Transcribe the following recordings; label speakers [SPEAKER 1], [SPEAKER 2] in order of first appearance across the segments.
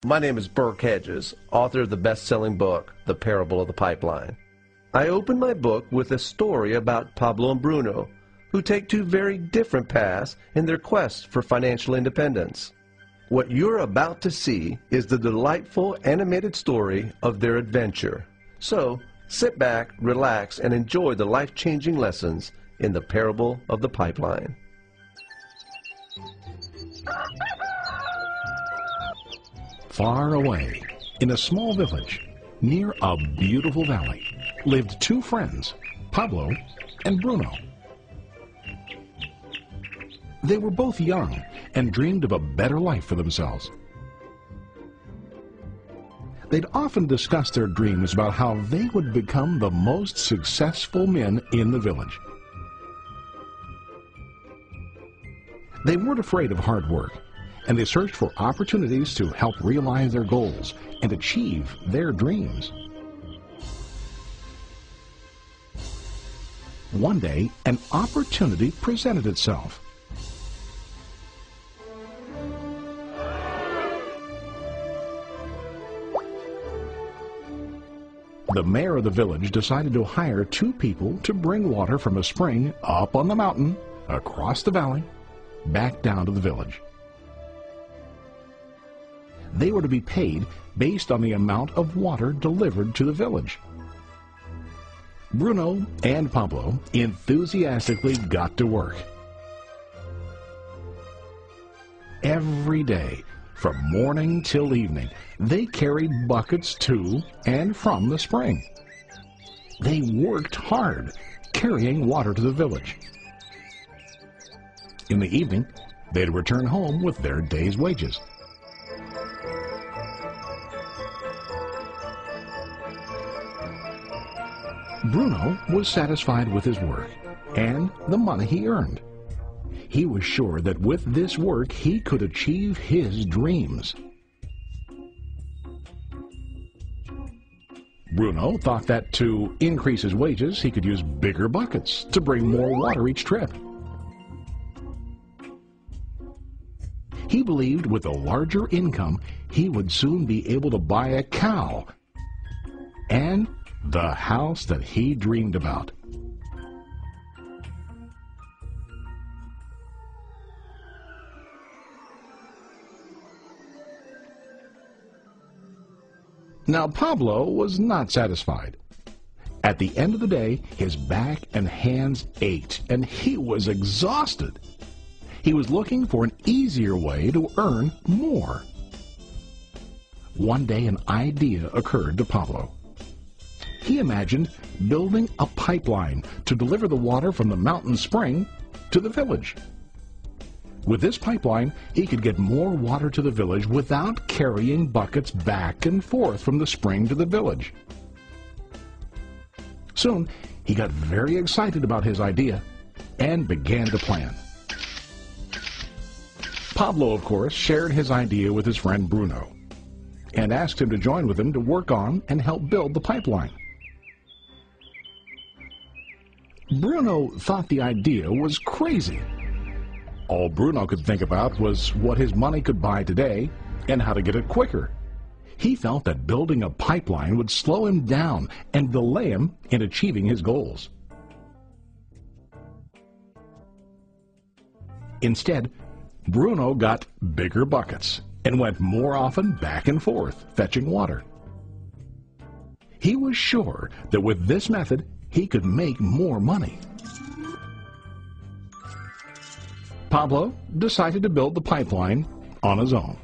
[SPEAKER 1] My name is Burke Hedges, author of the best-selling book, The Parable of the Pipeline. I open my book with a story about Pablo and Bruno, who take two very different paths in their quest for financial independence. What you're about to see is the delightful animated story of their adventure. So, sit back, relax, and enjoy the life-changing lessons in The Parable of the Pipeline.
[SPEAKER 2] Far away, in a small village, near a beautiful valley, lived two friends, Pablo and Bruno. They were both young and dreamed of a better life for themselves. They'd often discuss their dreams about how they would become the most successful men in the village. They weren't afraid of hard work, and they searched for opportunities to help realize their goals and achieve their dreams. One day, an opportunity presented itself. The mayor of the village decided to hire two people to bring water from a spring up on the mountain, across the valley, back down to the village. They were to be paid based on the amount of water delivered to the village. Bruno and Pablo enthusiastically got to work. Every day, from morning till evening, they carried buckets to and from the spring. They worked hard, carrying water to the village. In the evening, they'd return home with their day's wages. Bruno was satisfied with his work and the money he earned. He was sure that with this work he could achieve his dreams. Bruno thought that to increase his wages he could use bigger buckets to bring more water each trip. He believed with a larger income he would soon be able to buy a cow and the house that he dreamed about. Now Pablo was not satisfied. At the end of the day, his back and hands ached, and he was exhausted. He was looking for an easier way to earn more. One day an idea occurred to Pablo. He imagined building a pipeline to deliver the water from the mountain spring to the village. With this pipeline, he could get more water to the village without carrying buckets back and forth from the spring to the village. Soon, he got very excited about his idea and began to plan. Pablo, of course, shared his idea with his friend Bruno and asked him to join with him to work on and help build the pipeline. Bruno thought the idea was crazy. All Bruno could think about was what his money could buy today and how to get it quicker. He felt that building a pipeline would slow him down and delay him in achieving his goals. Instead, Bruno got bigger buckets and went more often back and forth, fetching water. He was sure that with this method, he could make more money. Pablo decided to build the pipeline on his own.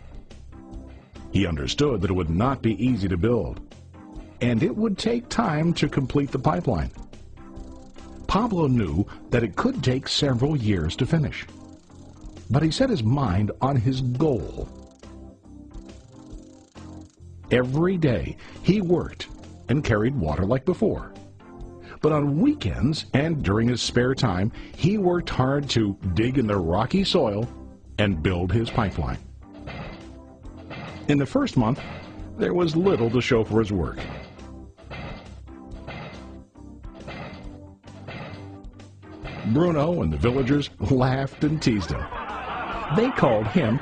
[SPEAKER 2] He understood that it would not be easy to build, and it would take time to complete the pipeline. Pablo knew that it could take several years to finish, but he set his mind on his goal. Every day he worked and carried water like before. But on weekends and during his spare time, he worked hard to dig in the rocky soil and build his pipeline. In the first month, there was little to show for his work. Bruno and the villagers laughed and teased him. They called him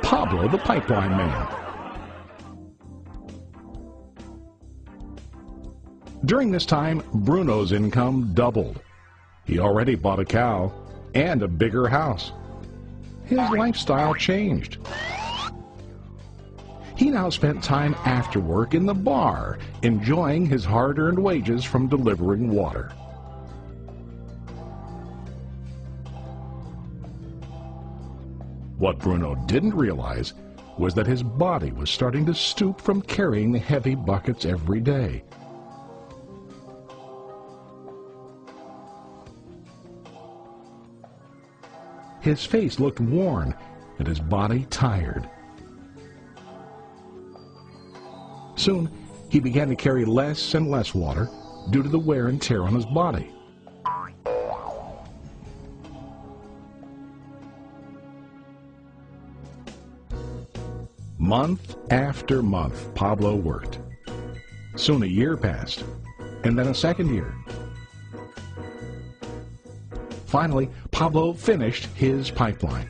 [SPEAKER 2] Pablo the Pipeline Man. During this time, Bruno's income doubled. He already bought a cow and a bigger house. His lifestyle changed. He now spent time after work in the bar, enjoying his hard-earned wages from delivering water. What Bruno didn't realize was that his body was starting to stoop from carrying the heavy buckets every day. His face looked worn and his body tired. Soon, he began to carry less and less water due to the wear and tear on his body. Month after month, Pablo worked. Soon a year passed, and then a second year. Finally, Pablo finished his pipeline.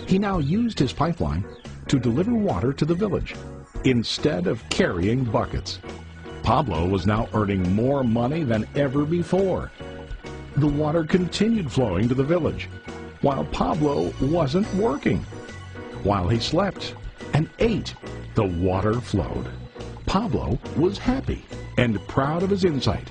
[SPEAKER 2] He now used his pipeline to deliver water to the village instead of carrying buckets. Pablo was now earning more money than ever before. The water continued flowing to the village, while Pablo wasn't working. While he slept and ate, the water flowed. Pablo was happy and proud of his insight,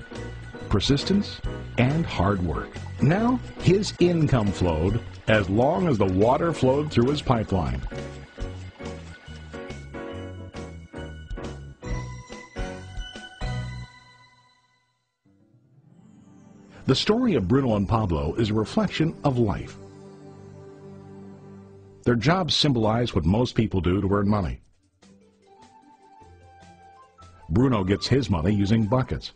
[SPEAKER 2] persistence, and hard work. Now his income flowed as long as the water flowed through his pipeline. The story of Bruno and Pablo is a reflection of life. Their jobs symbolize what most people do to earn money. Bruno gets his money using buckets.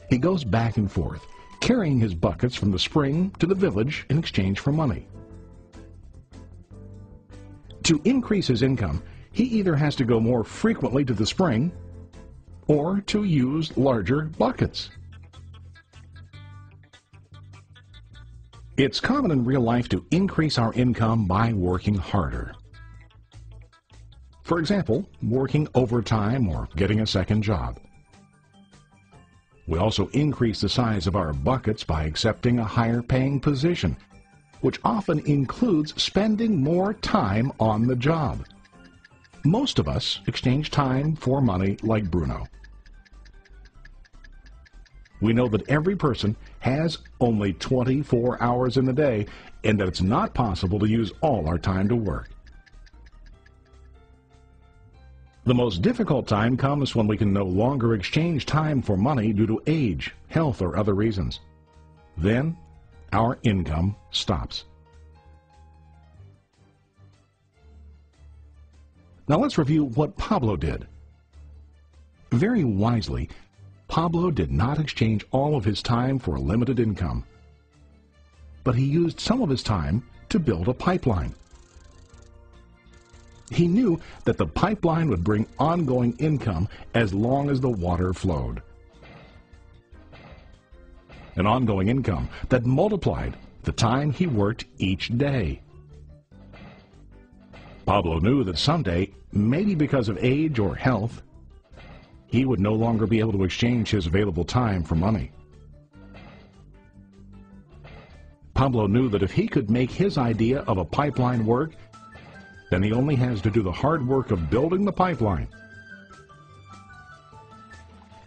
[SPEAKER 2] He goes back and forth, carrying his buckets from the spring to the village in exchange for money. To increase his income, he either has to go more frequently to the spring or to use larger buckets. It's common in real life to increase our income by working harder. For example, working overtime or getting a second job. We also increase the size of our buckets by accepting a higher paying position, which often includes spending more time on the job. Most of us exchange time for money like Bruno. We know that every person has only 24 hours in the day and that it's not possible to use all our time to work. The most difficult time comes when we can no longer exchange time for money due to age, health, or other reasons. Then, our income stops. Now let's review what Pablo did. Very wisely, Pablo did not exchange all of his time for a limited income, but he used some of his time to build a pipeline. He knew that the pipeline would bring ongoing income as long as the water flowed. An ongoing income that multiplied the time he worked each day. Pablo knew that someday, maybe because of age or health, he would no longer be able to exchange his available time for money. Pablo knew that if he could make his idea of a pipeline work, then he only has to do the hard work of building the pipeline.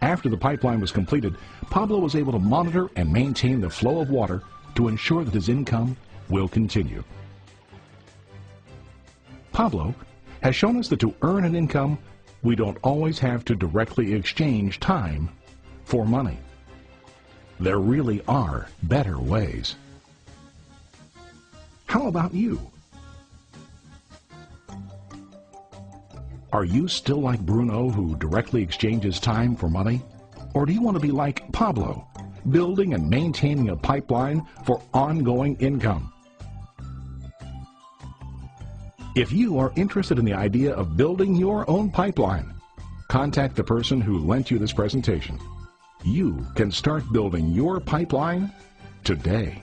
[SPEAKER 2] After the pipeline was completed, Pablo was able to monitor and maintain the flow of water to ensure that his income will continue. Pablo has shown us that to earn an income, we don't always have to directly exchange time for money. There really are better ways. How about you? Are you still like Bruno, who directly exchanges time for money? Or do you want to be like Pablo, building and maintaining a pipeline for ongoing income? If you are interested in the idea of building your own pipeline, contact the person who lent you this presentation. You can start building your pipeline today.